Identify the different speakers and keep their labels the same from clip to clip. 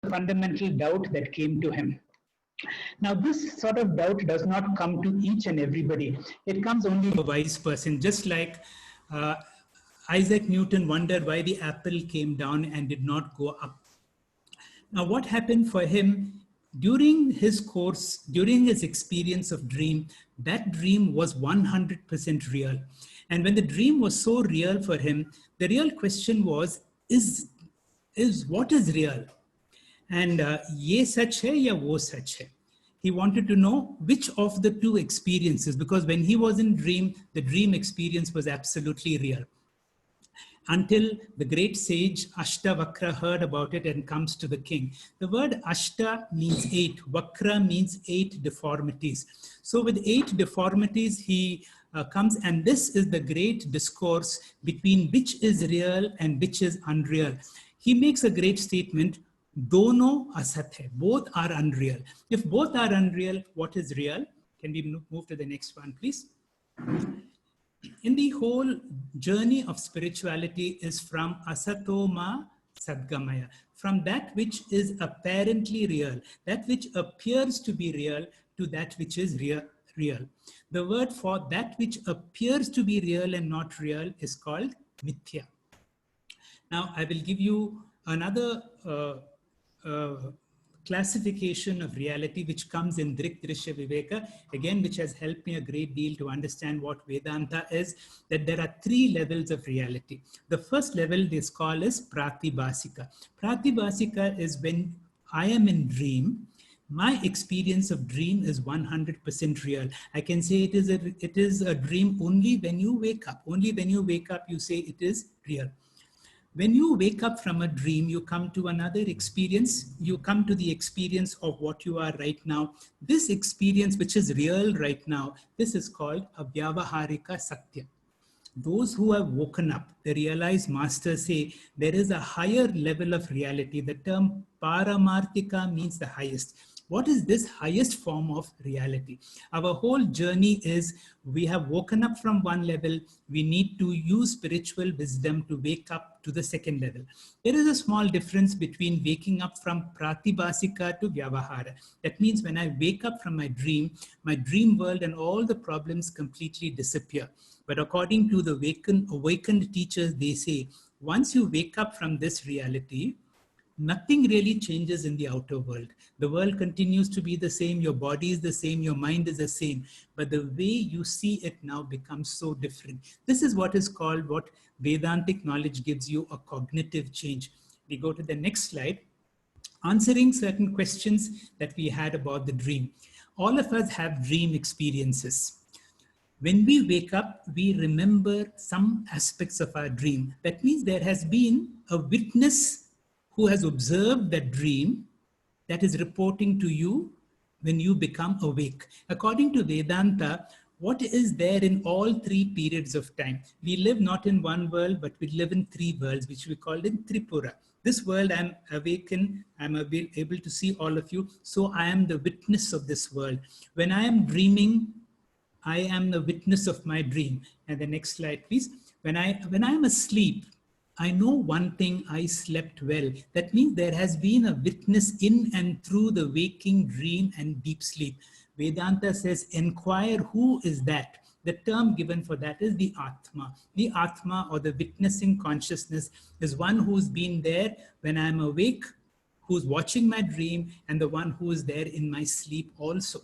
Speaker 1: fundamental doubt that came to him. Now, this sort of doubt does not come to each and everybody. It comes only to a wise person, just like uh, Isaac Newton wondered why the apple came down and did not go up. Now, what happened for him during his course, during his experience of dream, that dream was 100% real. And when the dream was so real for him, the real question was, is what is real? And ye sach hai ya wo sach hai? He wanted to know which of the two experiences, because when he was in dream, the dream experience was absolutely real. Until the great sage Ashtavakra heard about it and comes to the king. The word Ashta means 8, Vakra means 8 deformities. So with 8 deformities, he comes, and this is the great discourse between which is real and which is unreal. He makes a great statement, Dono asat hai, both are unreal. If both are unreal, what is real? Can we move to the next one, please? In the whole journey of spirituality is from asatoma sadgamaya, from that which is apparently real, that which appears to be real, to that which is real. The word for that which appears to be real and not real is called mithya. Now, I will give you another classification of reality which comes in Drik Drishya Viveka, again, which has helped me a great deal to understand what Vedanta is, that there are 3 levels of reality. The first level is called as Pratibhasika. Pratibhasika is when I am in dream, my experience of dream is 100% real. I can say it is a dream only when you wake up. Only when you wake up, you say it is real. When you wake up from a dream, you come to another experience. You come to the experience of what you are right now. This experience, which is real right now, this is called a Vyavaharika Satya. Those who have woken up, the realized masters say there is a higher level of reality. The term Paramarthika means the highest. What is this highest form of reality? Our whole journey is we have woken up from one level. We need to use spiritual wisdom to wake up to the second level. There is a small difference between waking up from Pratibhasika to Vyavahara. That means when I wake up from my dream world and all the problems completely disappear. But according to the awakened teachers, they say, once you wake up from this reality, nothing really changes in the outer world. The world continues to be the same. Your body is the same. Your mind is the same. But the way you see it now becomes so different. This is what is called, what Vedantic knowledge gives you, a cognitive change. We go to the next slide. Answering certain questions that we had about the dream. All of us have dream experiences. When we wake up, we remember some aspects of our dream. That means there has been a witness who has observed that dream that is reporting to you when you become awake. According to Vedanta, what is there in all 3 periods of time? We live not in one world, but we live in 3 worlds, which we call in Tripura. This world, I'm awakened, I'm able to see all of you, so I am the witness of this world. When I am dreaming, I am the witness of my dream. And the next slide, please. When I am asleep, I know one thing, I slept well. That means there has been a witness in and through the waking dream and deep sleep. Vedanta says, inquire who is that. The term given for that is the Atma. The Atma, or the witnessing consciousness, is one who's been there when I'm awake, who's watching my dream, and the one who is there in my sleep also.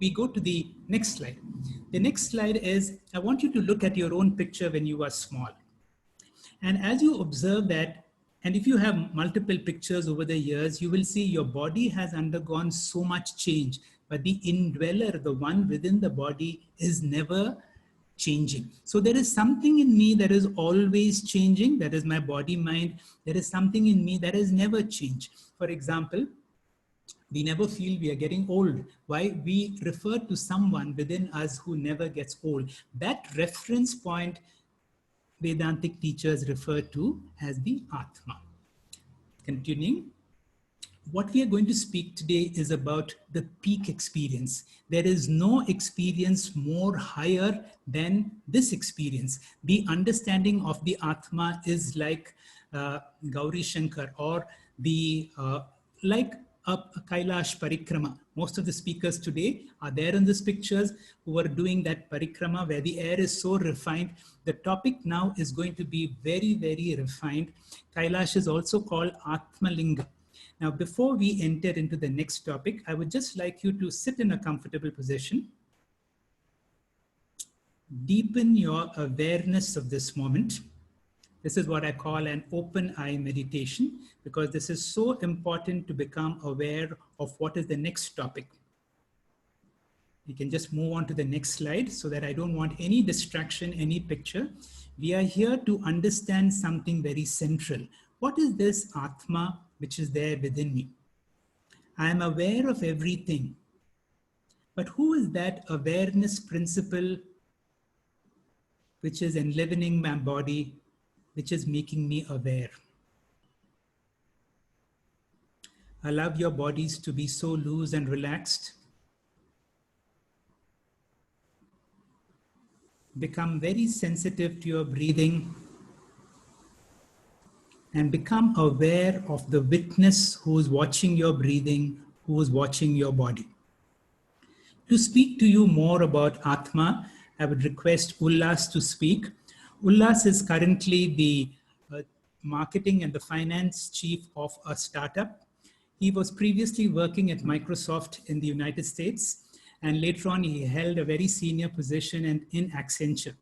Speaker 1: We go to the next slide. The next slide is, I want you to look at your own picture when you are small. And as you observe that, and if you have multiple pictures over the years, you will see your body has undergone so much change, but the indweller, the one within the body, is never changing. So there is something in me that is always changing. That is my body, mind. There is something in me that has never changed. For example, we never feel we are getting old. Why? We refer to someone within us who never gets old. That reference point Vedantic teachers refer to as the Atma. Continuing, what we are going to speak today is about the peak experience. There is no experience more higher than this experience. The understanding of the Atma is like Gauri Shankar, or the like a Kailash Parikrama. Most of the speakers today are there in these pictures who are doing that Parikrama where the air is so refined. The topic now is going to be very, very refined. Kailash is also called Atmalinga. Now, before we enter into the next topic, I would just like you to sit in a comfortable position. Deepen your awareness of this moment. This is what I call an open eye meditation, because this is so important to become aware of what is the next topic. You can just move on to the next slide so that I don't want any distraction, any picture. We are here to understand something very central. What is this Atma which is there within me? I am aware of everything, but who is that awareness principle which is enlivening my body, which is making me aware? Allow your bodies to be so loose and relaxed. Become very sensitive to your breathing and become aware of the witness who is watching your breathing, who is watching your body. To speak to you more about Atma, I would request Ullas to speak. Ullas is currently the marketing and the finance chief of a startup. He was previously working at Microsoft in the United States, and later on he held a very senior position in Accenture.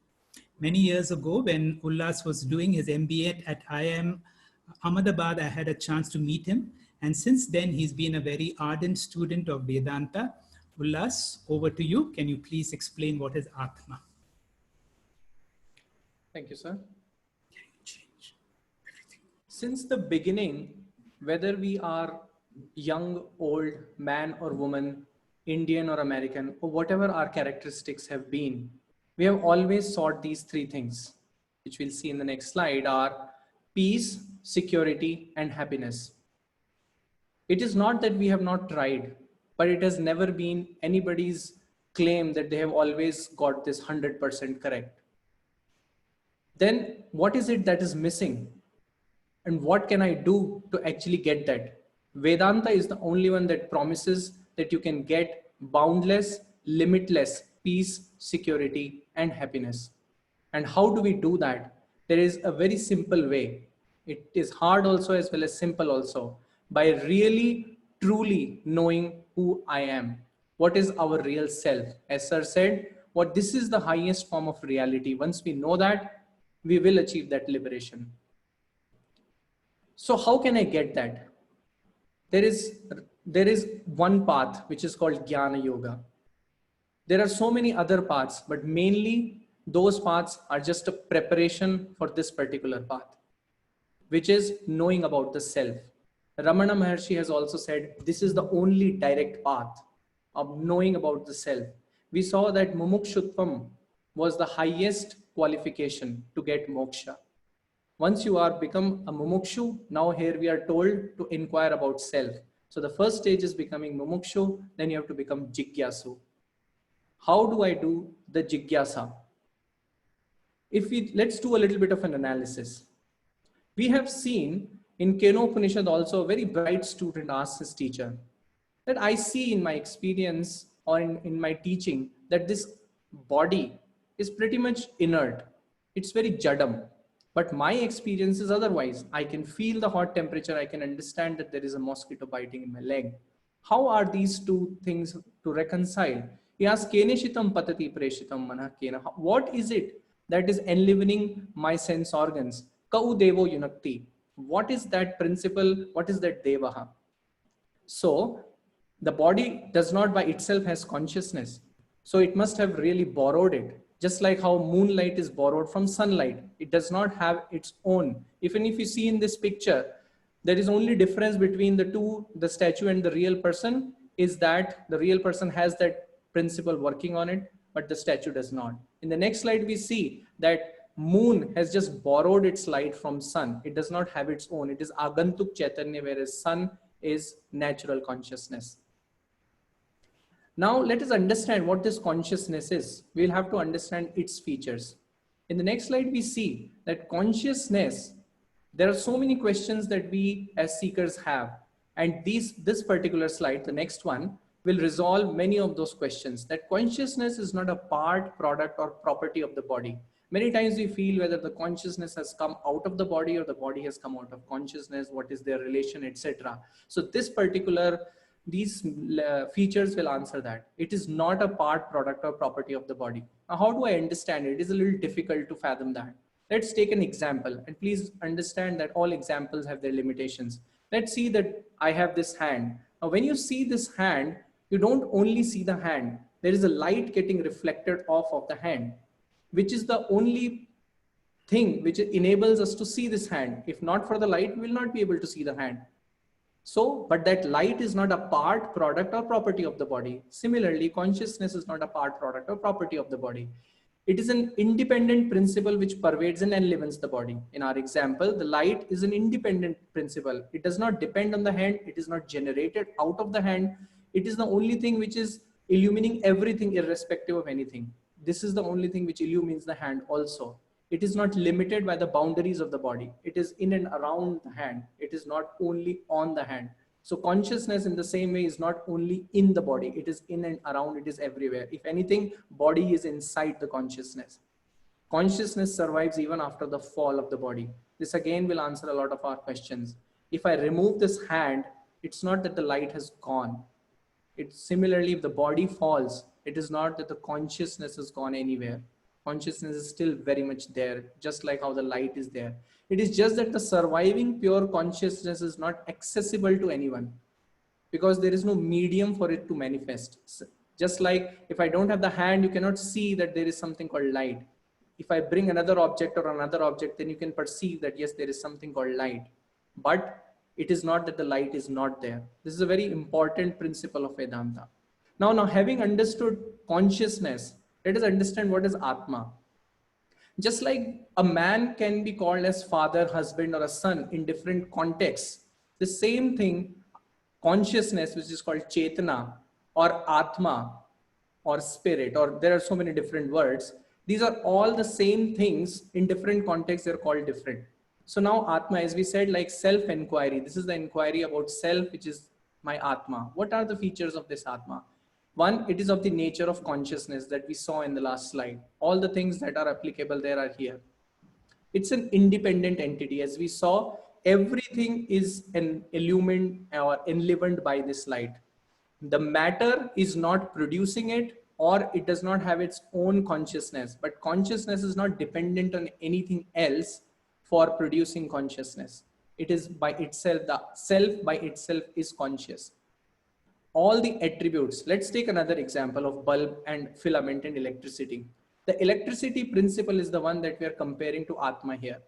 Speaker 1: Many years ago, when Ullas was doing his MBA at IIM Ahmedabad, I had a chance to meet him. And since then, he's been a very ardent student of Vedanta. Ullas, over to you. Can you please explain what is Atma?
Speaker 2: Thank you, sir. Since the beginning, whether we are young, old, man or woman, Indian or American, or whatever our characteristics have been, we have always sought these three things, which we'll see in the next slide, are peace, security, and happiness. It is not that we have not tried, but it has never been anybody's claim that they have always got this 100% correct. Then what is it that is missing? And what can I do to actually get that? Vedanta is the only one that promises that you can get boundless, limitless peace, security, and happiness. And how do we do that? There is a very simple way. It is hard also as well as simple also. By really, truly knowing who I am. What is our real self? As sir said, this is the highest form of reality. Once we know that, we will achieve that liberation. So how can I get that? There is one path which is called Jnana Yoga. There are so many other paths, but mainly those paths are just a preparation for this particular path, which is knowing about the self. Ramana Maharshi has also said, this is the only direct path of knowing about the self. We saw that Mumukshutvam was the highest qualification to get moksha. Once you are become a mumukshu, now here we are told to inquire about self. So the first stage is becoming mumukshu, then you have to become jigyasu. How do I do the jigyasa? Let's do a little bit of an analysis. We have seen in Keno Upanishad also a very bright student asks his teacher that I see in my experience or in my teaching that this body is pretty much inert. It's very jadam. But my experience is otherwise. I can feel the hot temperature. I can understand that there is a mosquito biting in my leg. How are these two things to reconcile? He asks, Keneshitam patati preshitam manah kena. What is it that is enlivening my sense organs? Kau devo yunakti. What is that principle? What is that devaha? So the body does not by itself has consciousness. So it must have really borrowed it. Just like how moonlight is borrowed from sunlight. It does not have its own. Even if you see in this picture, there is only difference between the statue and the real person is that the real person has that principle working on it, but the statue does not. In the next slide, we see that moon has just borrowed its light from sun. It does not have its own. It is agantuk chaitanya, whereas sun is natural consciousness. Now let us understand what this consciousness is. We'll have to understand its features. In the next slide, we see that consciousness There are so many questions that we as seekers have. And this particular slide, the next one, will resolve many of those questions. That consciousness is not a part, product, or property of the body. Many times we feel whether the consciousness has come out of the body or the body has come out of consciousness, what is their relation, etc. So these features will answer that. It is not a part, product, or property of the body. Now, how do I understand it? It is a little difficult to fathom that. Let's take an example, and please understand that all examples have their limitations. Let's see that I have this hand. Now, when you see this hand, you don't only see the hand. There is a light getting reflected off of the hand, which is the only thing which enables us to see this hand. If not for the light, we will not be able to see the hand. So, but that light is not a part, product, or property of the body. Similarly, consciousness is not a part, product, or property of the body. It is an independent principle which pervades and enlivens the body. In our example, the light is an independent principle. It does not depend on the hand. It is not generated out of the hand. It is the only thing which is illumining everything irrespective of anything. This is the only thing which illumines the hand also. It is not limited by the boundaries of the body. It is in and around the hand. It is not only on the hand. So consciousness in the same way is not only in the body, it is in and around, it is everywhere. If anything, body is inside the consciousness. Consciousness survives even after the fall of the body. This again will answer a lot of our questions. If I remove this hand, it's not that the light has gone. It's similarly, if the body falls, it is not that the consciousness has gone anywhere. Consciousness is still very much there, just like how the light is there. It is just that the surviving pure consciousness is not accessible to anyone because there is no medium for it to manifest. Just like if I don't have the hand, you cannot see that there is something called light. If I bring another object or another object, then you can perceive that yes, there is something called light. But it is not that the light is not there. This is a very important principle of Vedanta. Now having understood consciousness, let us understand what is Atma. Just like a man can be called as father, husband, or a son in different contexts, the same thing, consciousness, which is called Chetana or Atma or spirit, or there are so many different words. These are all the same things in different contexts. They're called different. So now Atma, as we said, like self-inquiry. This is the inquiry about self, which is my Atma. What are the features of this Atma? One, it is of the nature of consciousness that we saw in the last slide. All the things that are applicable there are here. It's an independent entity. As we saw, everything is illumined or enlivened by this light. The matter is not producing it, or it does not have its own consciousness, but consciousness is not dependent on anything else for producing consciousness. It is by itself, the self by itself is conscious. All the attributes, let's take another example of bulb and filament and electricity. The electricity principle is the one that we are comparing to Atma here.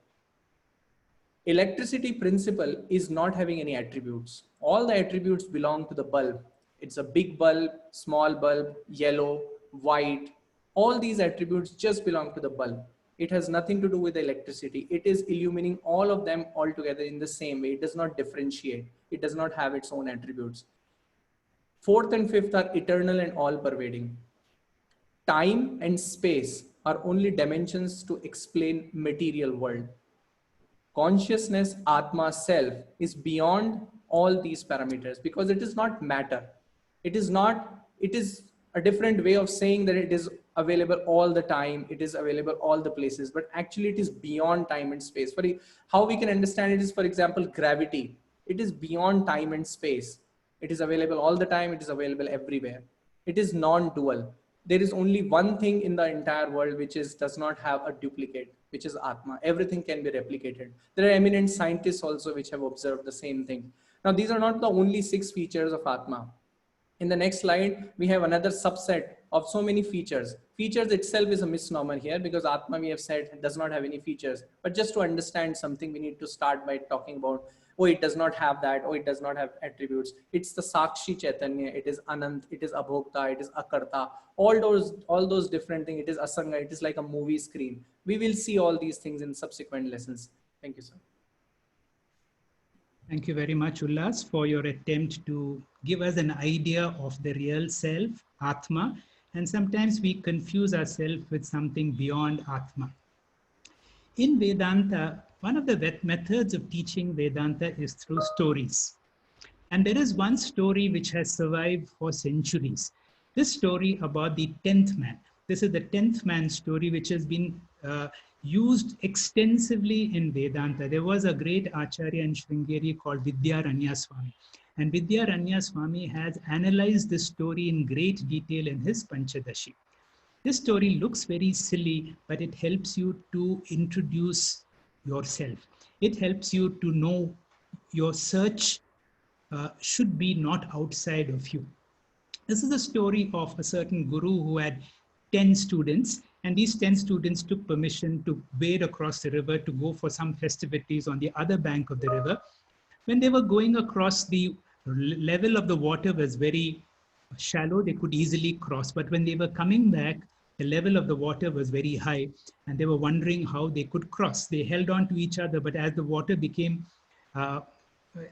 Speaker 2: Electricity principle is not having any attributes. All the attributes belong to the bulb. It's a big bulb, small bulb, yellow, white. All these attributes just belong to the bulb. It has nothing to do with electricity. It is illumining all of them all together in the same way. It does not differentiate. It does not have its own attributes. Fourth and fifth are eternal and all-pervading. Time and space are only dimensions to explain material world. Consciousness, Atma, self is beyond all these parameters because it is not matter. It is a different way of saying that it is available all the time. It is available all the places, but actually it is beyond time and space. How we can understand it is, for example, gravity. It is beyond time and space. It is available all the time. It is available everywhere. It is non-dual. There is only one thing in the entire world which does not have a duplicate, which is Atma. Everything can be replicated. There are eminent scientists also which have observed the same thing. Now, these are not the only 6 features of Atma. In the next slide, we have another subset of so many features. Features itself is a misnomer here because Atma, we have said, does not have any features. But just to understand something, we need to start by talking about, oh, it does not have that, oh, it does not have attributes. It's the Sakshi Chaitanya, it is Anant, it is Abhokta, it is Akarta, all those different things. It is Asanga, it is like a movie screen. We will see all these things in subsequent lessons. Thank you, sir.
Speaker 1: Thank you very much, Ullas, for your attempt to give us an idea of the real self, Atma, and sometimes we confuse ourselves with something beyond Atma. In Vedanta, One of the methods of teaching Vedanta is through stories. And there is one story which has survived for centuries. This story about the 10th man. This is the 10th man story, which has been used extensively in Vedanta. There was a great Acharya in Sringeri called Vidyaranya Swami. And Vidyaranya Swami has analyzed this story in great detail in his Panchadashi. This story looks very silly, but it helps you to introduce yourself. It helps you to know your search should be not outside of you. This is a story of a certain guru who had 10 students, and these 10 students took permission to wade across the river to go for some festivities on the other bank of the river. When they were going across, the level of the water was very shallow, they could easily cross. But when they were coming back, the level of the water was very high, and they were wondering how they could cross. They held on to each other, but as the water became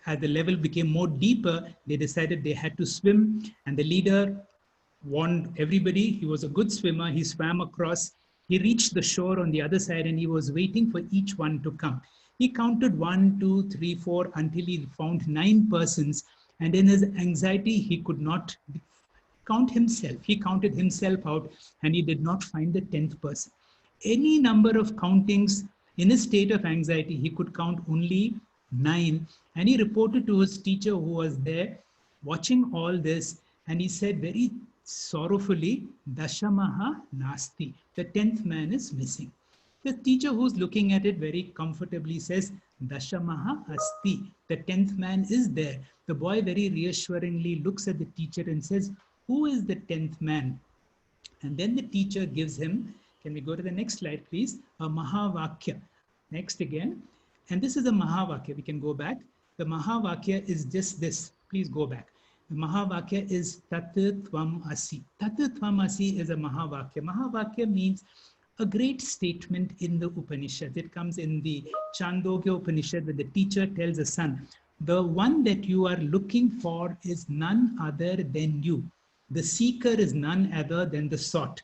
Speaker 1: as the level became more deeper, they decided they had to swim, and the leader warned everybody. He was a good swimmer. He swam across. He reached the shore on the other side, and he was waiting for each one to come. He counted 1, 2, 3, 4 until he found 9 persons. And in his anxiety, he could not count himself. He counted himself out, and he did not find the 10th person. Any number of countings, in his state of anxiety, he could count only 9. And he reported to his teacher who was there watching all this. And he said very sorrowfully, Dashamaha Nasti. The 10th man is missing. The teacher who's looking at it very comfortably says, Dashamaha Asti. The 10th man is there. The boy very reassuringly looks at the teacher and says, who is the 10th man? And then the teacher gives him, can we go to the next slide, please? A Mahavakya. Next again. And this is a Mahavakya. We can go back. The Mahavakya is just this. Please go back. The Mahavakya is Tat Tvam Asi. Tat Tvam Asi is a Mahavakya. Mahavakya means a great statement in the Upanishad. It comes in the Chandogya Upanishad, where the teacher tells the son, the one that you are looking for is none other than you. The seeker is none other than the sought.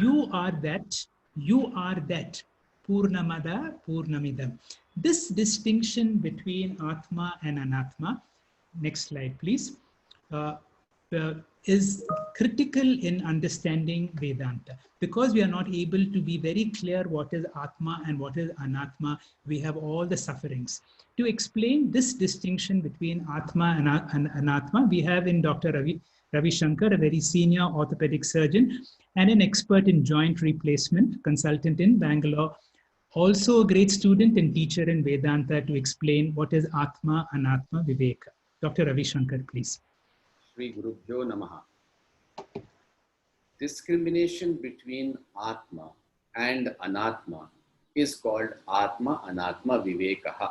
Speaker 1: You are that, Purnamada, Purnamidam. This distinction between Atma and Anatma, next slide please, is critical in understanding Vedanta. Because we are not able to be very clear what is Atma and what is Anatma, we have all the sufferings. To explain this distinction between Atma and Anatma, we have in Dr. Ravi Shankar, a very senior orthopedic surgeon and an expert in joint replacement, consultant in Bangalore, also a great student and teacher in Vedanta, to explain what is Atma, Anatma, Viveka. Dr. Ravi Shankar, please.
Speaker 3: Shri Gurubhyo Namaha. Discrimination between Atma and Anatma is called Atma Anatma Vivekaha.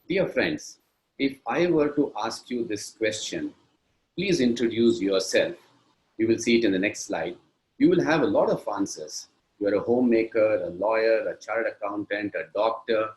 Speaker 3: Dear friends, if I were to ask you this question, please introduce yourself. You will see it in the next slide. You will have a lot of answers. You are a homemaker, a lawyer, a chartered accountant, a doctor.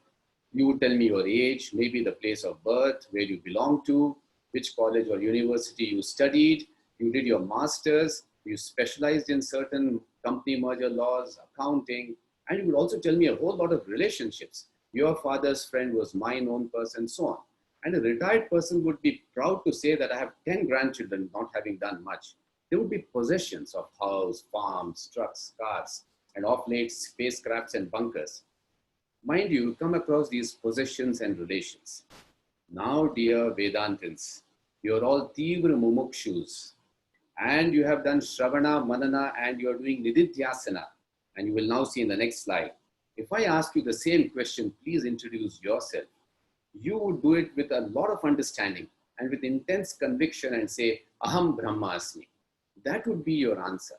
Speaker 3: You would tell me your age, maybe the place of birth, where you belong to, which college or university you studied, you did your master's, you specialized in certain company merger laws, accounting, and you will also tell me a whole lot of relationships. Your father's friend was my known person, so on. And a retired person would be proud to say that I have 10 grandchildren, not having done much. There would be possessions of house, farms, trucks, cars, and of late spacecrafts and bunkers. Mind you, come across these possessions and relations. Now, dear Vedantins, you're all Tivra Mumukshus, and you have done Shravana, Manana, and you're doing Nididhyasana. And you will now see in the next slide. If I ask you the same question, please introduce yourself. You would do it with a lot of understanding and with intense conviction and say, Aham Brahmasmi. That would be your answer.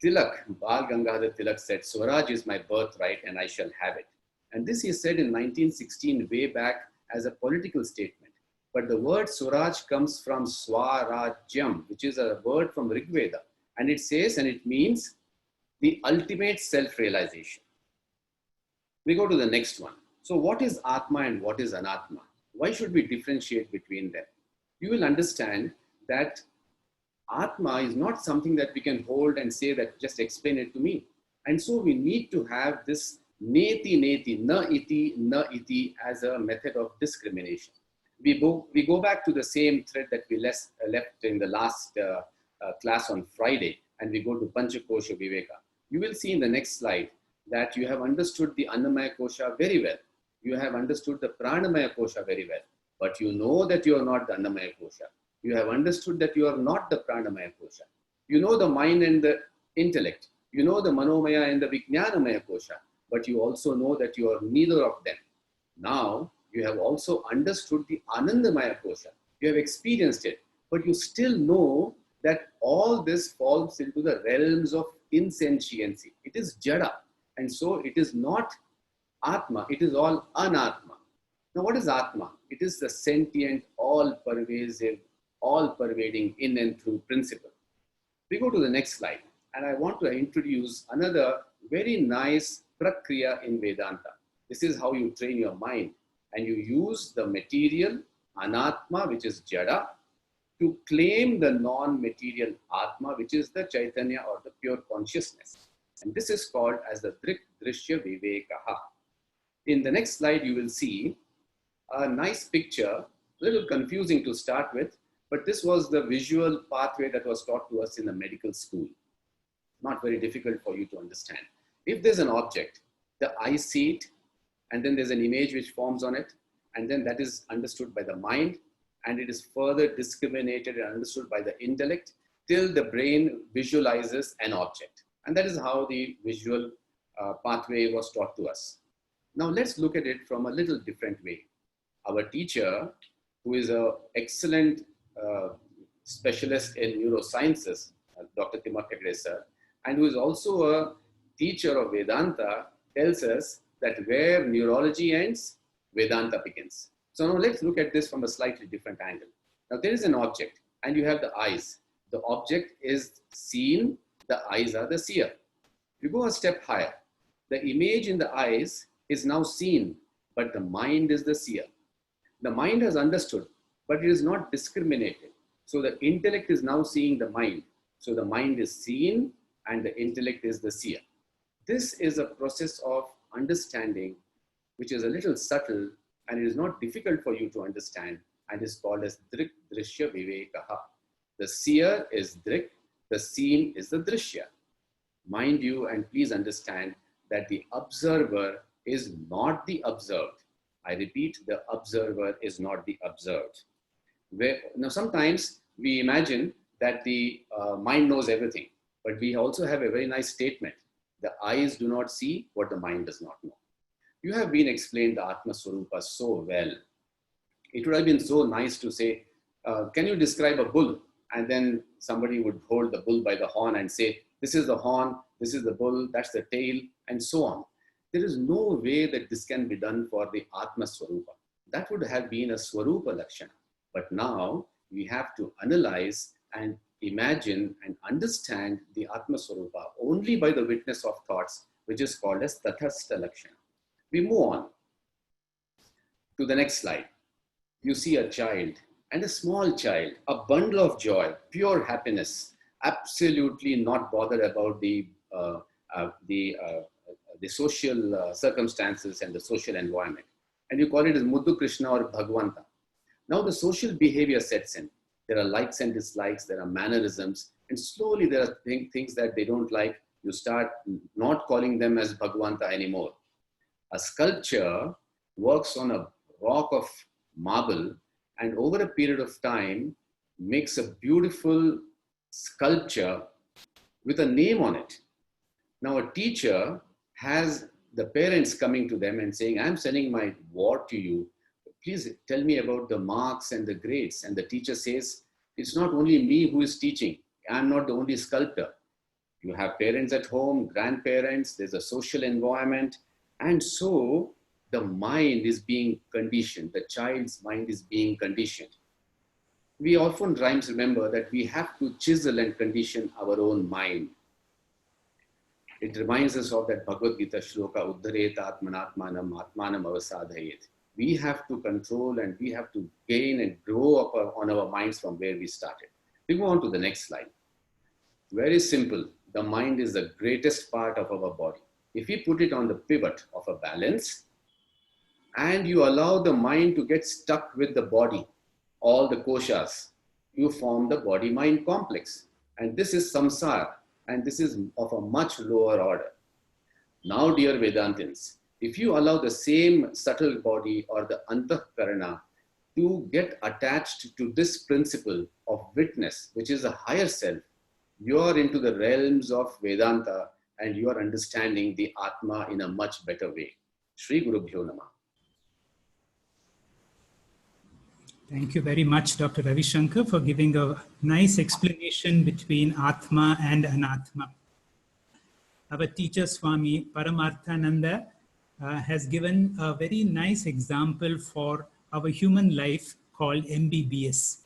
Speaker 3: Tilak, Bal Gangadhar Tilak said, Swaraj is my birthright and I shall have it. And this he said in 1916, way back, as a political statement. But the word Swaraj comes from Swarajyam, which is a word from Rig Veda. And it says, and it means the ultimate self-realization. We go to the next one. So what is Atma and what is Anatma? Why should we differentiate between them? You will understand that Atma is not something that we can hold and say that just explain it to me. And so we need to have this neti neti, na iti as a method of discrimination. We go back to the same thread that we left in the last class on Friday, and we go to Panchakosha Viveka. You will see in the next slide that you have understood the Annamaya Kosha very well. You have understood the Pranamaya Kosha very well. But you know that you are not the Annamaya Kosha. You have understood that you are not the Pranamaya Kosha. You know the mind and the intellect. You know the Manomaya and the Vijnanamaya Kosha. But you also know that you are neither of them. Now, you have also understood the Anandamaya Kosha. You have experienced it. But you still know that all this falls into the realms of insentiency. It is Jada. And so it is not Atma. It is all Anatma. Now, what is Atma? It is the sentient, all-pervasive, all-pervading in and through principle. We go to the next slide, and I want to introduce another very nice prakriya in Vedanta. This is how you train your mind, and you use the material, Anatma, which is Jada, to claim the non-material Atma, which is the Chaitanya or the pure consciousness. And this is called as the Drik Drishya Vivekaha. In the next slide, you will see a nice picture, a little confusing to start with, but this was the visual pathway that was taught to us in the medical school. Not very difficult for you to understand. If there's an object, the eye see it, and then there's an image which forms on it, and then that is understood by the mind, and it is further discriminated and understood by the intellect till the brain visualizes an object. And that is how the visual pathway was taught to us. Now let's look at it from a little different way. Our teacher, who is an excellent specialist in neurosciences, Dr. Timur Hegde sir, and who is also a teacher of Vedanta, tells us that where neurology ends, Vedanta begins. So now let's look at this from a slightly different angle. Now there is an object, and you have the eyes. The object is seen, the eyes are the seer. You go a step higher. The image in the eyes is now seen, but the mind is the seer. The mind has understood, but it is not discriminated. So the intellect is now seeing the mind. So the mind is seen and the intellect is the seer. This is a process of understanding which is a little subtle and it is not difficult for you to understand and is called as Drik Drishya Vivekaha. The seer is Drik, the seen is the Drishya. Mind you, and please understand that the observer is not the observed. I repeat, the observer is not the observed. Now, sometimes we imagine that the mind knows everything, but we also have a very nice statement. The eyes do not see what the mind does not know. You have been explained the Atma Swarupa so well. It would have been so nice to say, can you describe a bull? And then somebody would hold the bull by the horn and say, this is the horn, this is the bull, that's the tail, and so on. There is no way that this can be done for the Atma Swarupa. That would have been a Swarupa Lakshana. But now we have to analyze and imagine and understand the Atma Swarupa only by the witness of thoughts, which is called as Tathastha Lakshana. We move on to the next slide. You see a child, and a small child, a bundle of joy, pure happiness, absolutely not bothered about the social circumstances and the social environment. And you call it as Muddu Krishna or Bhagwanta. Now the social behavior sets in. There are likes and dislikes, there are mannerisms, and slowly there are things that they don't like. You start not calling them as Bhagwanta anymore. A sculpture works on a rock of marble and over a period of time makes a beautiful sculpture with a name on it. Now a teacher has the parents coming to them and saying, I'm sending my ward to you. Please tell me about the marks and the grades. And the teacher says, it's not only me who is teaching. I'm not the only sculptor. You have parents at home, grandparents, there's a social environment. And so the mind is being conditioned. The child's mind is being conditioned. We oftentimes remember that we have to chisel and condition our own mind. It reminds us of that Bhagavad Gita shloka, Uddharet Atmanatmanam Atmanam Avasadhayet. We have to control and we have to gain and grow up on our minds from where we started. We go on to the next slide. Very simple. The mind is the greatest part of our body. if we put it on the pivot of a balance and you allow the mind to get stuck with the body, all the koshas, you form the body-mind complex. And this is samsara, and this is of a much lower order. Now, dear Vedantins, if you allow the same subtle body or the antahkarana to get attached to this principle of witness, which is a higher self, you are into the realms of Vedanta and you are understanding the Atma in a much better way. Shri Guru Bhyo Namah.
Speaker 1: Thank you very much, Dr. Ravi Shankar, for giving a nice explanation between Atma and Anatma. Our teacher, Swami Paramarthananda, has given a very nice example for our human life called MBBS.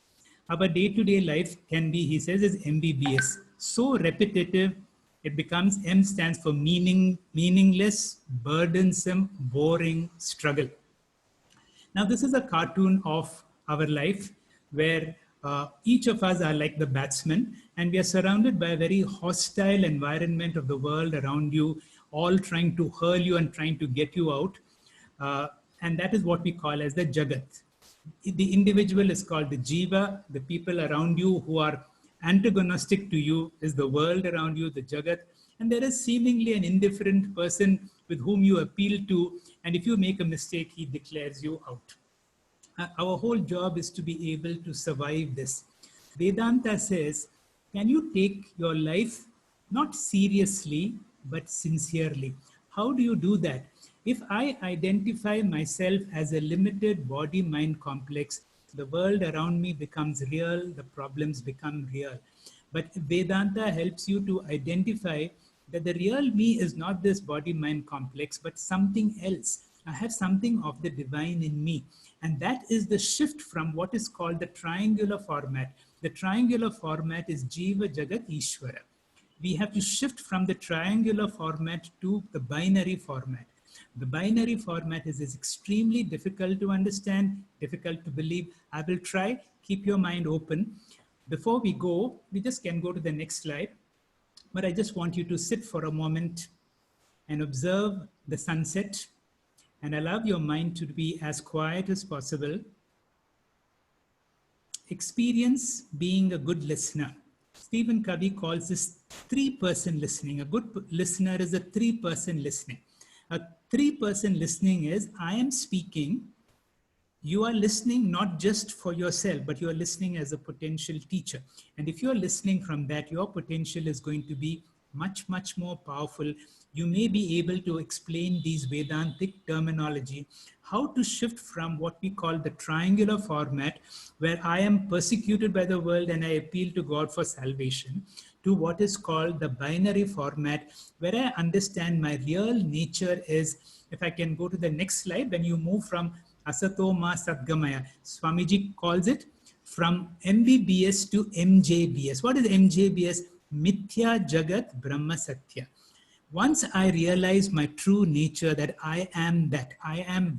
Speaker 1: Our day-to-day life can be, he says, is MBBS. So repetitive, it becomes, M stands for meaningless, burdensome, boring, struggle. Now, this is a cartoon of our life where each of us are like the batsman, and we are surrounded by a very hostile environment of the world around you, all trying to hurl you and trying to get you out. And that is what we call as the Jagat. The individual is called the Jiva. The people around you who are antagonistic to you is the world around you, the Jagat. And there is seemingly an indifferent person with whom you appeal to. And if you make a mistake, he declares you out. Our whole job is to be able to survive this. Vedanta says, can you take your life not seriously, but sincerely? How do you do that? If I identify myself as a limited body-mind complex, the world around me becomes real, the problems become real. But Vedanta helps you to identify that the real me is not this body-mind complex, but something else. I have something of the divine in me. And that is the shift from what is called the triangular format. The triangular format is Jiva, Jagat, Ishvara. We have to shift from the triangular format to the binary format. The binary format is extremely difficult to understand, difficult to believe. I will try. Keep your mind open. Before we go, we just can go to the next slide. But I just want you to sit for a moment and observe the sunset and allow your mind to be as quiet as possible. Experience being a good listener. Stephen Covey calls this 3-person listening. A good listener is a 3-person listening. A 3-person listening is, I am speaking, you are listening not just for yourself, but you are listening as a potential teacher. And if you are listening from that, your potential is going to be much, much more powerful. You may be able to explain these Vedantic terminology, how to shift from what we call the triangular format, where I am persecuted by the world and I appeal to God for salvation, to what is called the binary format, where I understand my real nature is, if I can go to the next slide, when you move from Asato Ma Sadgamaya, Swamiji calls it from MBBS to MJBS. What is MJBS? Mithya Jagat Brahma Satya. Once I realize my true nature, that I am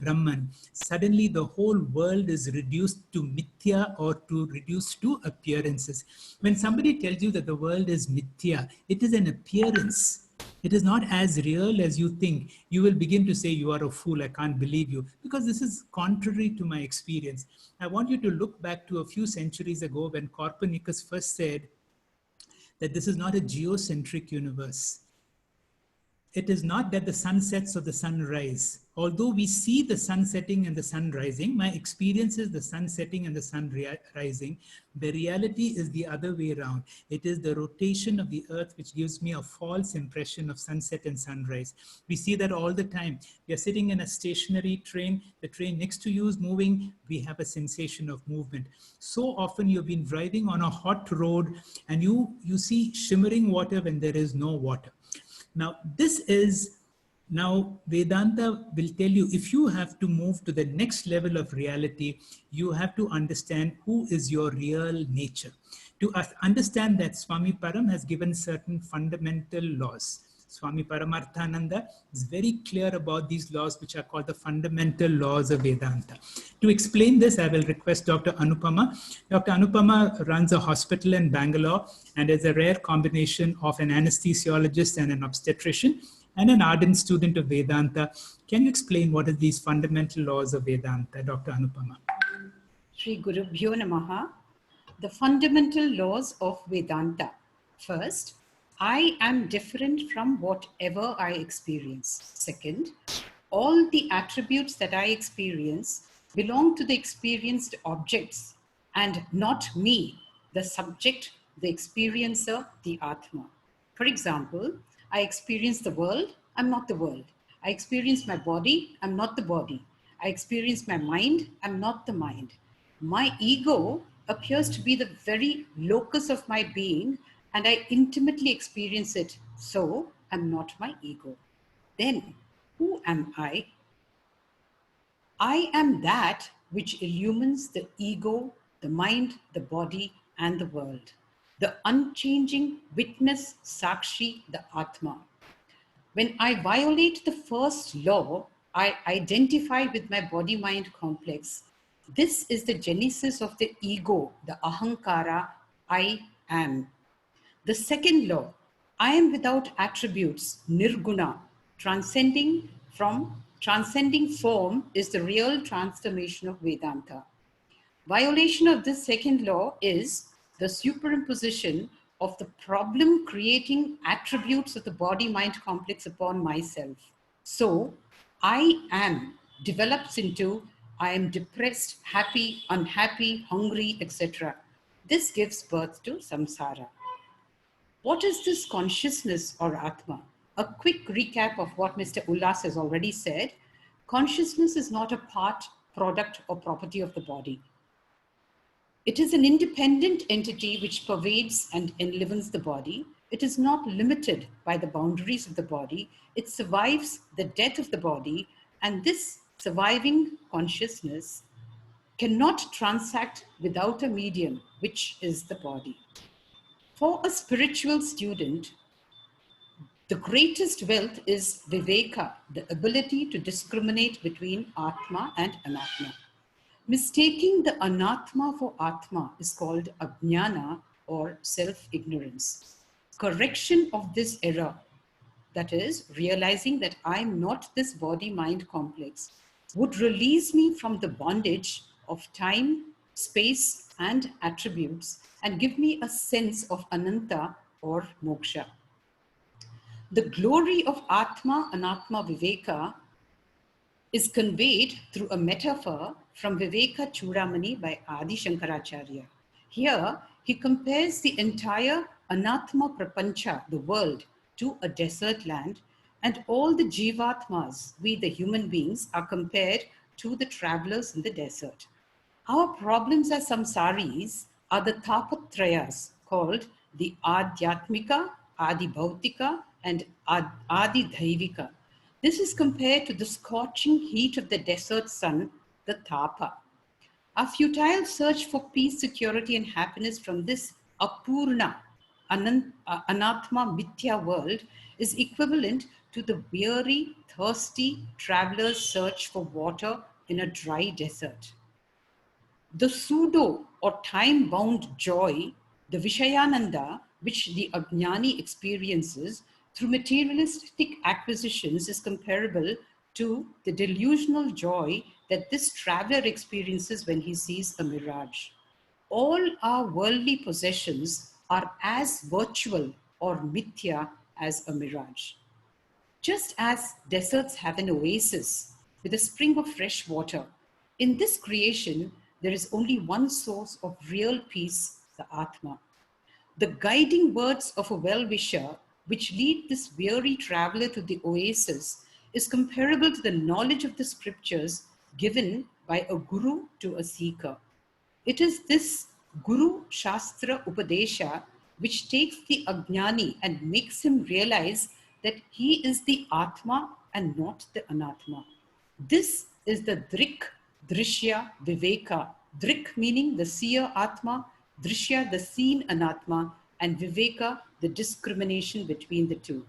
Speaker 1: Brahman, suddenly the whole world is reduced to mithya or to reduced to appearances. When somebody tells you that the world is mithya, it is an appearance. It is not as real as you think. You will begin to say, you are a fool, I can't believe you, because this is contrary to my experience. I want you to look back to a few centuries ago when Copernicus first said that this is not a geocentric universe. It is not that the sun sets or the sun rise. Although we see the sun setting and the sun rising, my experience is the sun setting and the sun rising. The reality is the other way around. It is the rotation of the earth which gives me a false impression of sunset and sunrise. We see that all the time. We are sitting in a stationary train. The train next to you is moving. We have a sensation of movement. So often you've been driving on a hot road and you see shimmering water when there is no water. Now, Vedanta will tell you, if you have to move to the next level of reality, you have to understand who is your real nature. To understand that, Swami Param has given certain fundamental laws. Swami Paramarthananda is very clear about these laws, which are called the fundamental laws of Vedanta. To explain this, I will request Dr. Anupama. Dr. Anupama runs a hospital in Bangalore and is a rare combination of an anesthesiologist and an obstetrician. and an ardent student of Vedanta. Can you explain what are these fundamental laws of Vedanta, Dr. Anupama?
Speaker 4: Shri Gurubhyo Namaha. The fundamental laws of Vedanta. First, I am different from whatever I experience. Second, all the attributes that I experience belong to the experienced objects and not me, the subject, the experiencer, the Atma. For example, I experience the world, I'm not the world. I experience my body, I'm not the body. I experience my mind, I'm not the mind. My ego appears to be the very locus of my being, and I intimately experience it. So I'm not my ego. Then, who am I? I am that which illumines the ego, the mind, the body, and the world. The unchanging witness, Sakshi, the Atma. When I violate the first law, I identify with my body-mind complex. This is the genesis of the ego, the ahankara, I am. The second law, I am without attributes, nirguna, transcending form is the real transformation of Vedanta. Violation of this second law is the superimposition of the problem creating attributes of the body-mind complex upon myself. So, I am develops into I am depressed, happy, unhappy, hungry, etc. This gives birth to samsara. What is this consciousness or Atma? A quick recap of what Mr. Ullas has already said. Consciousness is not a part, product, or property of the body. It is an independent entity which pervades and enlivens the body. It is not limited by the boundaries of the body. It survives the death of the body, and this surviving consciousness cannot transact without a medium, which is the body. For a spiritual student, the greatest wealth is viveka, the ability to discriminate between Atma and Anatma. Mistaking the Anatma for Atma is called ajnana or self-ignorance. Correction of this error, that is, realizing that I'm not this body-mind complex, would release me from the bondage of time, space, and attributes and give me a sense of Ananta or moksha. The glory of Atma, Anatma, Viveka is conveyed through a metaphor from Viveka Chudamani by Adi Shankaracharya. Here, he compares the entire Anatma Prapancha, the world, to a desert land, and all the Jivatmas, we the human beings, are compared to the travelers in the desert. Our problems as samsaris are the tapatrayas called the Adhyatmika, Adi Bhautika, and Adi Dhaivika. This is compared to the scorching heat of the desert sun, the tapa. Our futile search for peace, security, and happiness from this apurna, anatma, mithya world is equivalent to the weary, thirsty traveler's search for water in a dry desert. The pseudo or time-bound joy, the Vishayananda, which the Ajnani experiences through materialistic acquisitions, is comparable to the delusional joy that this traveler experiences when he sees a mirage. All our worldly possessions are as virtual or mithya as a mirage. Just as deserts have an oasis with a spring of fresh water, in this creation, there is only one source of real peace, the Atma. The guiding words of a well-wisher, which lead this weary traveler to the oasis, is comparable to the knowledge of the scriptures given by a guru to a seeker. It is this Guru Shastra Upadesha which takes the Ajnani and makes him realize that he is the Atma and not the Anatma. This is the Drik, Drishya, Viveka. Drik meaning the seer Atma, Drishya the seen Anatma, and Viveka the discrimination between the two.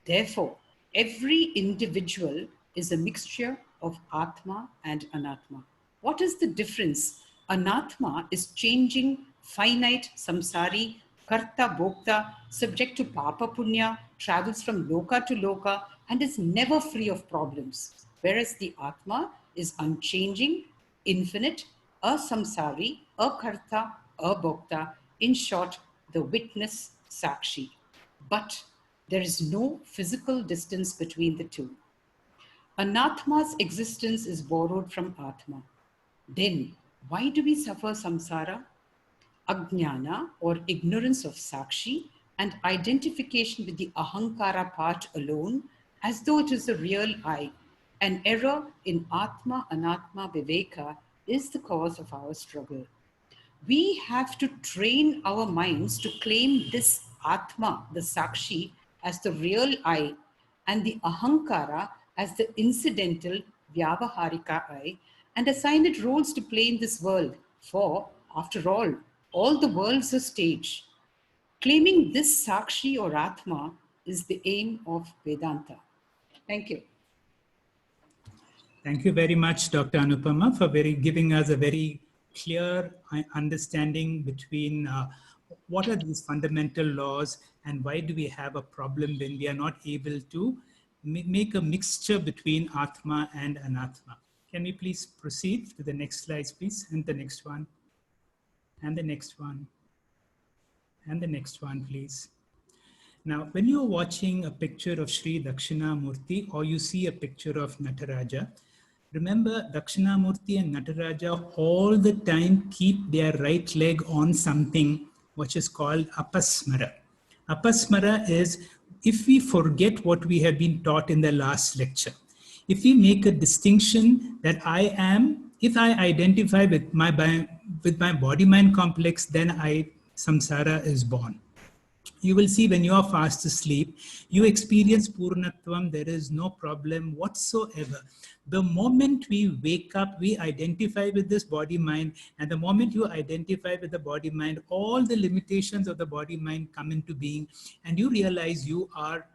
Speaker 4: Therefore, every individual is a mixture of Atma and Anatma. What is the difference? Anatma is changing, finite, samsari, karta bhokta, subject to papa punya, travels from loka to loka, and is never free of problems. Whereas the Atma is unchanging, infinite, a samsari, a karta, a bhokta, in short, the witness sakshi. But there is no physical distance between the two. Anatma's existence is borrowed from Atma. Then, why do we suffer samsara? Ajnana, or ignorance of Sakshi, and identification with the Ahankara part alone, as though it is the real I. An error in Atma Anatma Viveka is the cause of our struggle. We have to train our minds to claim this Atma, the Sakshi, as the real I, and the Ahankara as the incidental Vyavaharika I, and assign it roles to play in this world. For, after all the world's a stage. Claiming this Sakshi or Atma is the aim of Vedanta. Thank you.
Speaker 1: Thank you very much, Dr. Anupama, for giving us a very clear understanding between what are these fundamental laws and why do we have a problem when we are not able to make a mixture between Atma and Anatma. Can we please proceed to the next slides, please, and the next one, and the next one, and the next one, please. Now, when you're watching a picture of Sri Dakshinamurti or you see a picture of Nataraja, remember Dakshinamurti and Nataraja all the time keep their right leg on something which is called apasmara. Apasmara is if we forget what we have been taught in the last lecture. If we make a distinction that if I identify with my body-mind complex, then samsara is born. You will see when you are fast asleep, you experience Purnatvam, there is no problem whatsoever. The moment we wake up, we identify with this body-mind, and the moment you identify with the body-mind, all the limitations of the body-mind come into being, and you realize you are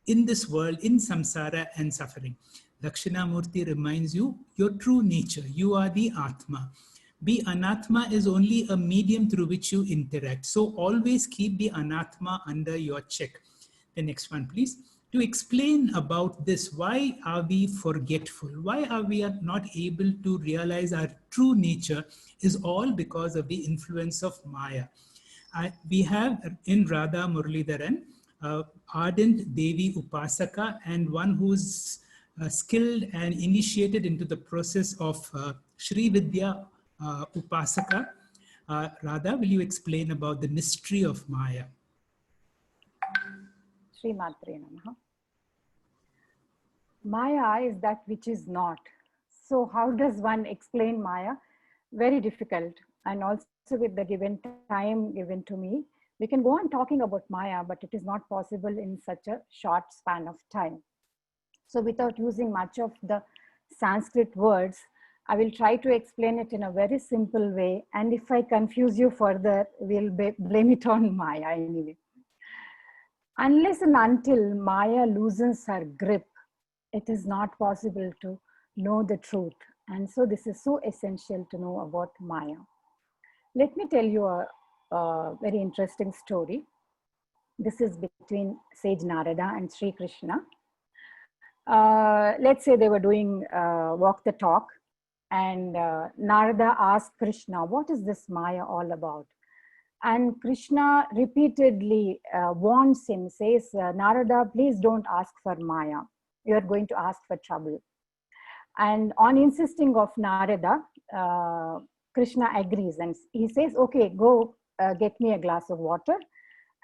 Speaker 1: in this world, in samsara and suffering. Dakshinamurti reminds you your true nature. You are the Atma. The Anatma is only a medium through which you interact. So always keep the Anatma under your check. The next one, please. To explain about this, why are we forgetful? Why are we not able to realize our true nature is all because of the influence of Maya. We have in Radha Muralidharan, ardent Devi Upasaka and one who's skilled and initiated into the process of Sri Vidya Upasaka. Radha, will you explain about the mystery of Maya?
Speaker 5: Sri Matre Namaha. Maya is that which is not. So how does one explain Maya? Very difficult. And also with the given time given to me, we can go on talking about Maya, but it is not possible in such a short span of time. So without using much of the Sanskrit words, I will try to explain it in a very simple way. And if I confuse you further, we'll blame it on Maya anyway. Unless and until Maya loosens her grip, it is not possible to know the truth. And so this is so essential to know about Maya. Let me tell you a very interesting story. This is between sage Narada and Sri Krishna. Let's say they were doing walk the talk, and Narada asked Krishna, what is this Maya all about? And Krishna repeatedly warns him, says, Narada, please don't ask for Maya. You are going to ask for trouble. And on insisting of Narada, Krishna agrees and he says, okay, go get me a glass of water.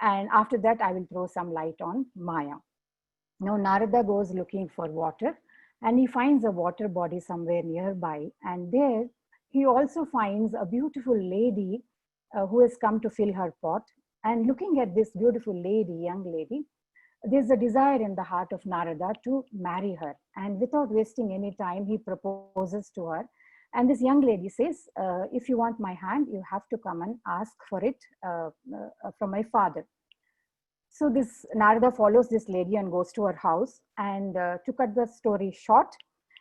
Speaker 5: And after that, I will throw some light on Maya. Now Narada goes looking for water and he finds a water body somewhere nearby. And there he also finds a beautiful lady who has come to fill her pot. And looking at this beautiful lady, young lady, there's a desire in the heart of Narada to marry her. And without wasting any time, he proposes to her. And this young lady says, if you want my hand, you have to come and ask for it from my father. So this Narada follows this lady and goes to her house. And to cut the story short,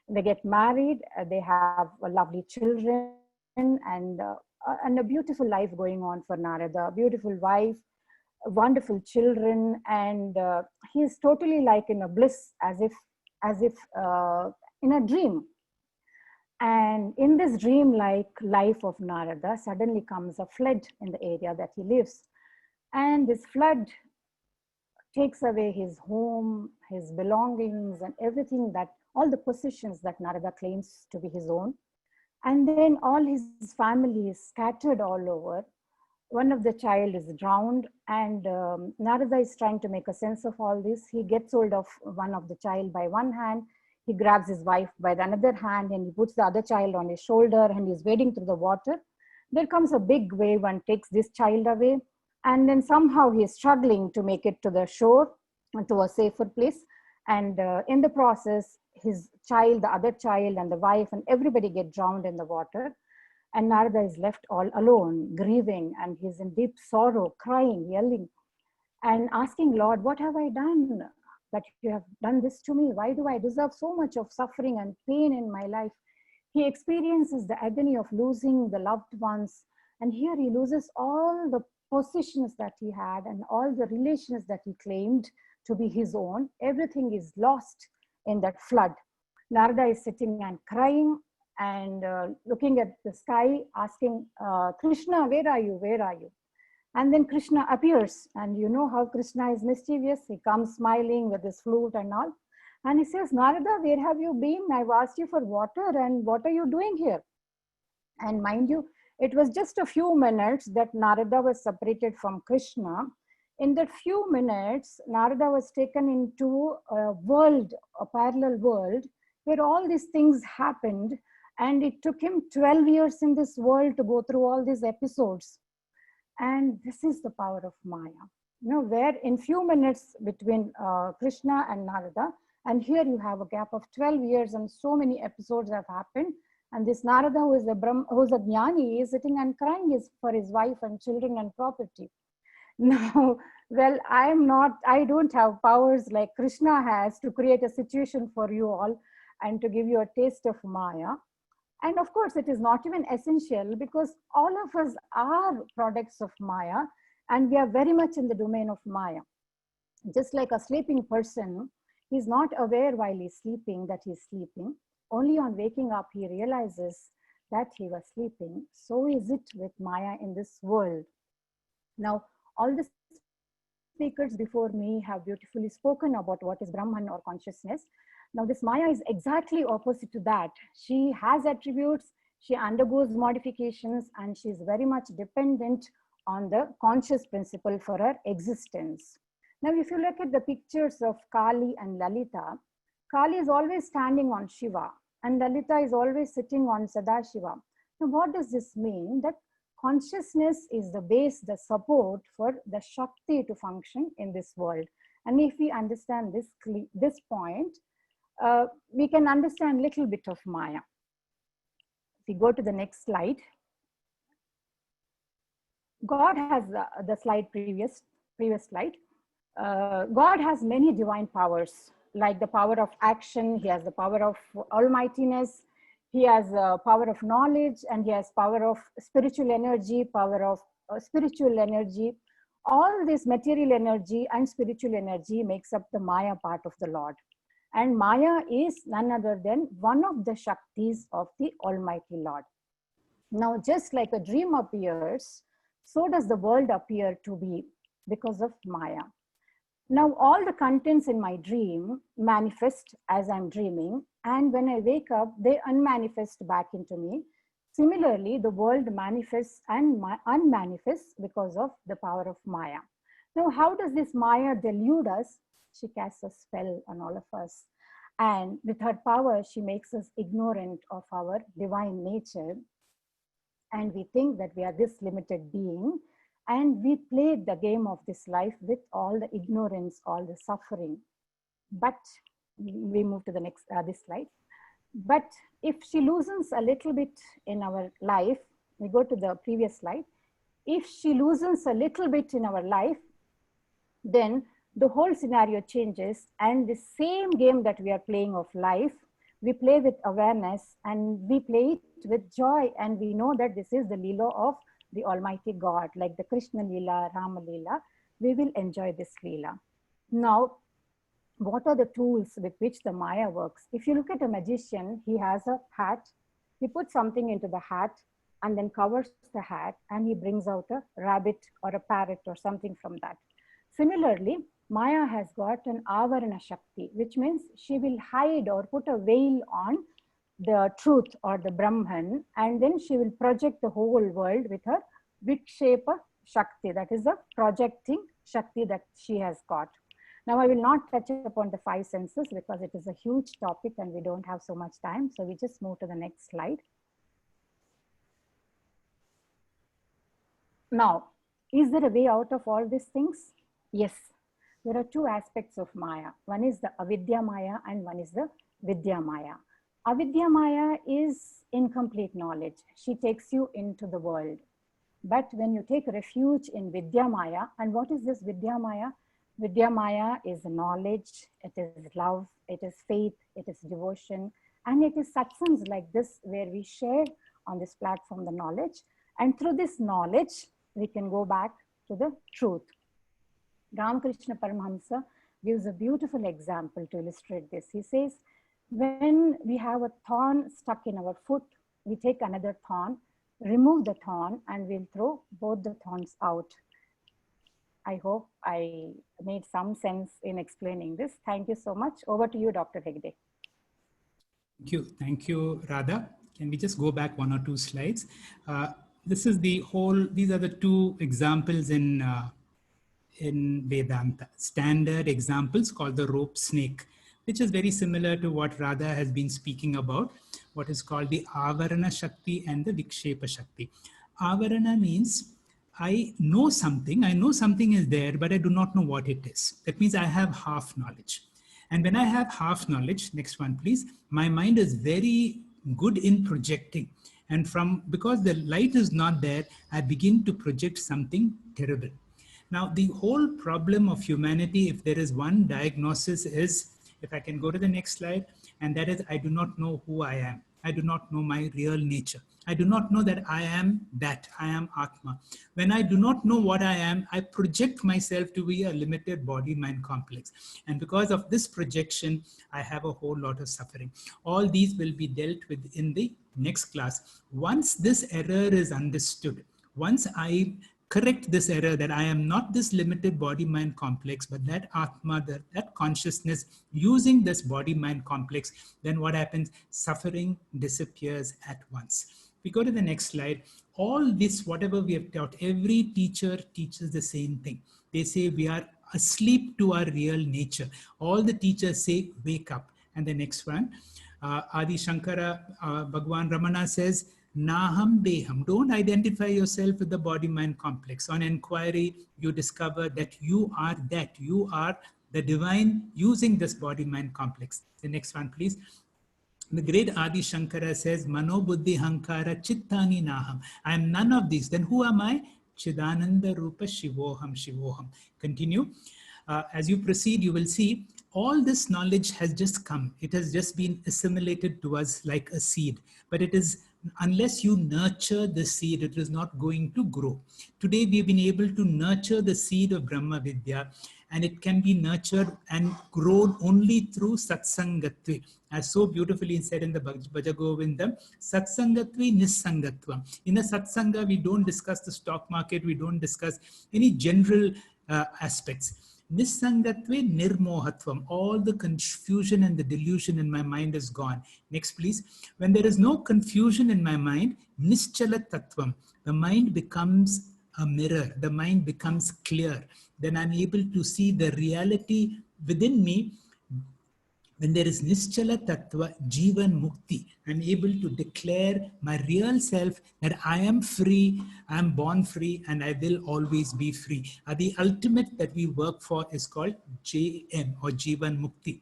Speaker 5: they get married, they have lovely children and a beautiful life going on for Narada, a beautiful wife, wonderful children, and he is totally like in a bliss, as if in a dream. And in this dream-like life of Narada, suddenly comes a flood in the area that he lives. And this flood takes away his home, his belongings, and everything, that all the possessions that Narada claims to be his own. And then all his family is scattered all over. One of the child is drowned, and Narada is trying to make a sense of all this. He gets hold of one of the child by one hand. He grabs his wife by the another hand, and he puts the other child on his shoulder, and he's wading through the water. There comes a big wave and takes this child away. And then somehow he is struggling to make it to the shore and to a safer place. And in the process, his child, the other child, and the wife, and everybody get drowned in the water. And Narada is left all alone, grieving, and he's in deep sorrow, crying, yelling, and asking, Lord, what have I done that you have done this to me? Why do I deserve so much of suffering and pain in my life? He experiences the agony of losing the loved ones. And here he loses all the possessions that he had and all the relations that he claimed to be his own. Everything is lost in that flood. Narada is sitting and crying and looking at the sky, asking, Krishna, where are you? Where are you? And then Krishna appears, and you know how Krishna is mischievous. He comes smiling with his flute and all. And he says, Narada, where have you been? I've asked you for water, and what are you doing here? And mind you, it was just a few minutes that Narada was separated from Krishna. In that few minutes, Narada was taken into a world, a parallel world, where all these things happened. And it took him 12 years in this world to go through all these episodes. And this is the power of Maya. You know, where in few minutes between Krishna and Narada, and here you have a gap of 12 years and so many episodes have happened. And this Narada, who is a Jnani, is sitting and crying for his wife and children and property. Now, well, I don't have powers like Krishna has to create a situation for you all and to give you a taste of Maya. And of course, it is not even essential, because all of us are products of Maya, and we are very much in the domain of Maya. Just like a sleeping person, he's not aware while he's sleeping that he's sleeping. Only on waking up, he realizes that he was sleeping. So is it with Maya in this world. Now, all the speakers before me have beautifully spoken about what is Brahman or consciousness. Now, this Maya is exactly opposite to that. She has attributes, she undergoes modifications, and she is very much dependent on the conscious principle for her existence. Now, if you look at the pictures of Kali and Lalita, Kali is always standing on Shiva, and Lalita is always sitting on Sadashiva. Now, what does this mean? That consciousness is the base, the support for the Shakti to function in this world. And if we understand this point, we can understand a little bit of Maya. If we go to the next slide. God has the slide previous slide. God has many divine powers, like the power of action. He has the power of almightiness. He has power of knowledge, and he has power of spiritual energy, power of spiritual energy. All this material energy and spiritual energy makes up the Maya part of the Lord. And Maya is none other than one of the Shaktis of the Almighty Lord. Now, just like a dream appears, so does the world appear to be because of Maya. Now, all the contents in my dream manifest as I'm dreaming, and when I wake up, they unmanifest back into me. Similarly, the world manifests and unmanifests because of the power of Maya. Now, how does this Maya delude us? She casts a spell on all of us. And with her power, she makes us ignorant of our divine nature. And we think that we are this limited being. And we play the game of this life with all the ignorance, all the suffering. But we move to the next, this slide. But if she loosens a little bit in our life, we go to the previous slide. If she loosens a little bit in our life, then the whole scenario changes, and the same game that we are playing of life, we play with awareness and we play it with joy, and we know that this is the Leela of the Almighty God, like the Krishna Leela, Rama Leela. we will enjoy this Leela. Now, what are the tools with which the Maya works? If you look at a magician, he has a hat, he puts something into the hat and then covers the hat, and he brings out a rabbit or a parrot or something from that. Similarly, Maya has got an Avarana Shakti, which means she will hide or put a veil on the truth or the Brahman, and then she will project the whole world with her Vikshepa Shakti, that is a projecting Shakti that she has got. Now, I will not touch upon the 5 senses because it is a huge topic and we don't have so much time. So we just move to the next slide. Now, is there a way out of all these things? Yes. There are 2 aspects of Maya. One is the Avidya Maya and one is the Vidya Maya. Avidya Maya is incomplete knowledge. She takes you into the world. But when you take refuge in Vidya Maya, and what is this Vidya Maya? Vidya Maya is knowledge, it is love, it is faith, it is devotion, and it is satsangs like this where we share on this platform the knowledge. And through this knowledge, we can go back to the truth. Ramakrishna Paramahamsa gives a beautiful example to illustrate this. He says, when we have a thorn stuck in our foot, we take another thorn, remove the thorn, and we'll throw both the thorns out. I hope I made some sense in explaining this. Thank you so much. Over to you, Dr. Hegde.
Speaker 1: Thank you, Radha. Can we just go back 1 or 2 slides? This is the whole, these are the 2 examples in Vedanta, standard examples called the rope snake, which is very similar to what Radha has been speaking about, what is called the Avarana Shakti and the Vikshepa Shakti. Avarana means I know something is there, but I do not know what it is. That means I have half knowledge. And when I have half knowledge, next one please, my mind is very good in projecting. And because the light is not there, I begin to project something terrible. Now, the whole problem of humanity, if there is one diagnosis is, if I can go to the next slide, and that is, I do not know who I am. I do not know my real nature. I do not know that I am Atma. When I do not know what I am, I project myself to be a limited body-mind complex. And because of this projection, I have a whole lot of suffering. All these will be dealt with in the next class. Once this error is understood, once I correct this error that I am not this limited body-mind complex, but that Atma, that consciousness using this body-mind complex, then what happens? Suffering disappears at once. We go to the next slide. All this, whatever we have taught, every teacher teaches the same thing. They say we are asleep to our real nature. All the teachers say, wake up. And the next one, Adi Shankara, Bhagwan Ramana says, Naham Deham. Don't identify yourself with the body-mind complex. On inquiry, you discover that you are the divine using this body-mind complex. The next one, please. The great Adi Shankara says, Mano Buddhi Hankara Chittani Naham. I am none of these. Then who am I? Chidananda Rupa Shivoham Shivoham. Continue. As you proceed, you will see all this knowledge has just come. It has just been assimilated to us like a seed. But it is, unless you nurture the seed, it is not going to grow. Today, we've been able to nurture the seed of Brahma Vidya, and it can be nurtured and grown only through Satsangatvi. As so beautifully said in the Bhaja Govindam, Satsangatvi Nissangatvam. In a Satsanga, we don't discuss the stock market, we don't discuss any general aspects. Nissangatve nirmohatvam. All the confusion and the delusion in my mind is gone. Next, please. When there is no confusion in my mind, nischala tattvam. The mind becomes a mirror. The mind becomes clear. Then I'm able to see the reality within me. When there is Nischala Tattva, Jivan Mukti, I'm able to declare my real self that I am free, I am born free, and I will always be free. The ultimate that we work for is called JM or Jivan Mukti.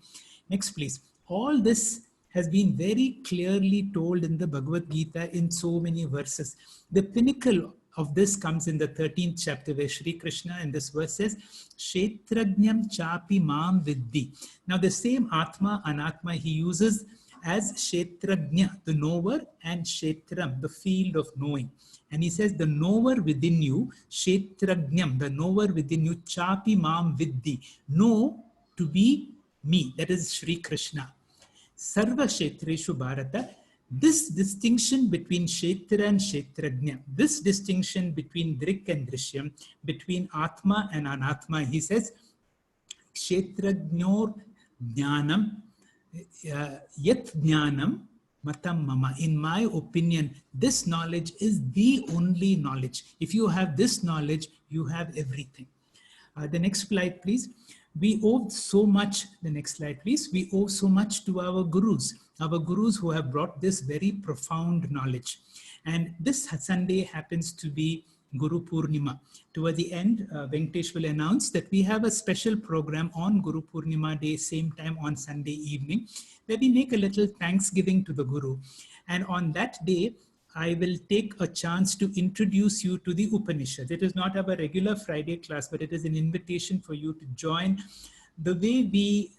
Speaker 1: Next, please. All this has been very clearly told in the Bhagavad Gita in so many verses. The pinnacle of this comes in the 13th chapter where Shri Krishna in this verse says, Kshetrajnam chapi mam viddi. Now the same Atma, Anatma he uses as Kshetrajna, the knower, and Kshetram, the field of knowing. And he says, the knower within you, Kshetrajnam, the knower within you, Chapi Mam Viddi, know to be me. That is Sri Krishna. Sarva Kshetreshu Bharata. This distinction between Kshetra and Kshetrajna, this distinction between Drik and Drishyam, between Atma and Anatma, he says, Kshetrajnor Jnanam, Yat Jnanam Matam Mama. In my opinion, this knowledge is the only knowledge. If you have this knowledge, you have everything. The next slide, please. We owe so much, the next slide, please. We owe so much to our gurus who have brought this very profound knowledge. And this Sunday happens to be Guru Purnima. Toward the end, Venkatesh will announce that we have a special program on Guru Purnima day, same time on Sunday evening, where we make a little thanksgiving to the Guru. And on that day, I will take a chance to introduce you to the Upanishads. It is not our regular Friday class, but it is an invitation for you to join the way we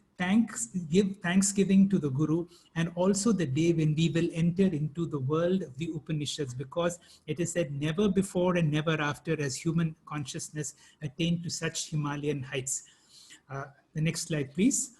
Speaker 1: give thanksgiving to the Guru, and also the day when we will enter into the world of the Upanishads, because it is said never before and never after has human consciousness attained to such Himalayan heights. The next slide, please.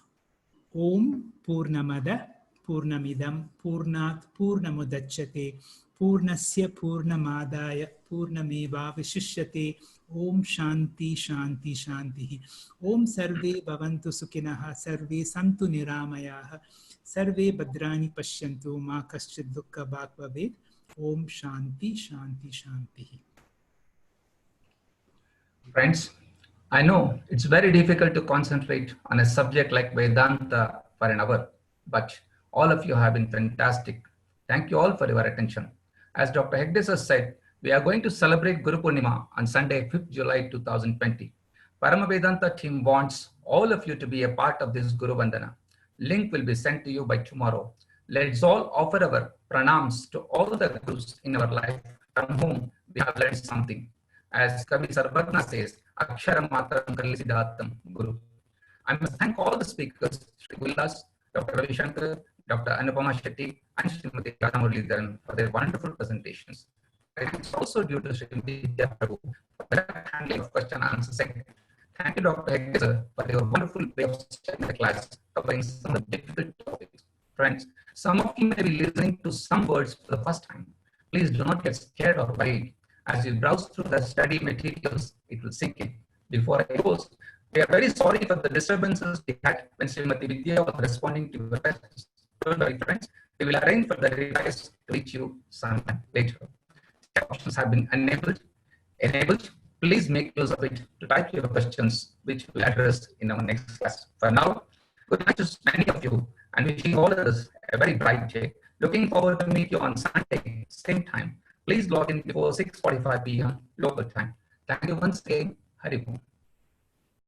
Speaker 1: Om Purnamada Purnamidam Purnat Purnamudachyate Purnasya Purnamadaya Purnameva Vishishyate. Om Shanti Shanti Shanti. Om Sarve Bhavantu Sukhinaha Sarve Santu Niramayaha Sarve Bhadrani Pashyantu Ma Kaschid Dukkha Bhag Bhavet. Om Shanti Shanti Shanti.
Speaker 6: Friends, I know it's very difficult to concentrate on a subject like Vedanta for an hour, but all of you have been fantastic. Thank you all for your attention. As Dr. Hegde has said, we are going to celebrate Guru Purnima on Sunday, 5th July 2020. Paramavedanta team wants all of you to be a part of this Guru Vandana. Link will be sent to you by tomorrow. Let's all offer our pranams to all the Gurus in our life from whom we have learned something. As Kavi Sarvatna says, Akshara Matram Kalisiddhatam Guru. I must thank all the speakers, Sri Villas, Dr. Ravi Shankar, Dr. Anupama Shetty, and Srimati Radha Muralidharan for their wonderful presentations. It's also due to Srimati Vidya Prabhu for the handling of question and answer segment. Thank you, Dr. Hegde, for your wonderful way of sharing the class, covering some of the difficult topics. Friends, some of you may be listening to some words for the first time. Please do not get scared or worried. As you browse through the study materials, it will sink in. Before I close, we are very sorry for the disturbances we had when Srimati Vidya was responding to your questions. Don't worry, friends. We will arrange for the replies to reach you sometime later. Options have been enabled. Please make use of it to type your questions, which we'll address in our next class. For now, good night to many of you, and wishing all of us a very bright day. Looking forward to meet you on Sunday, same time. Please log in before 6:45 p.m. local time. Thank you once again. Hari Om.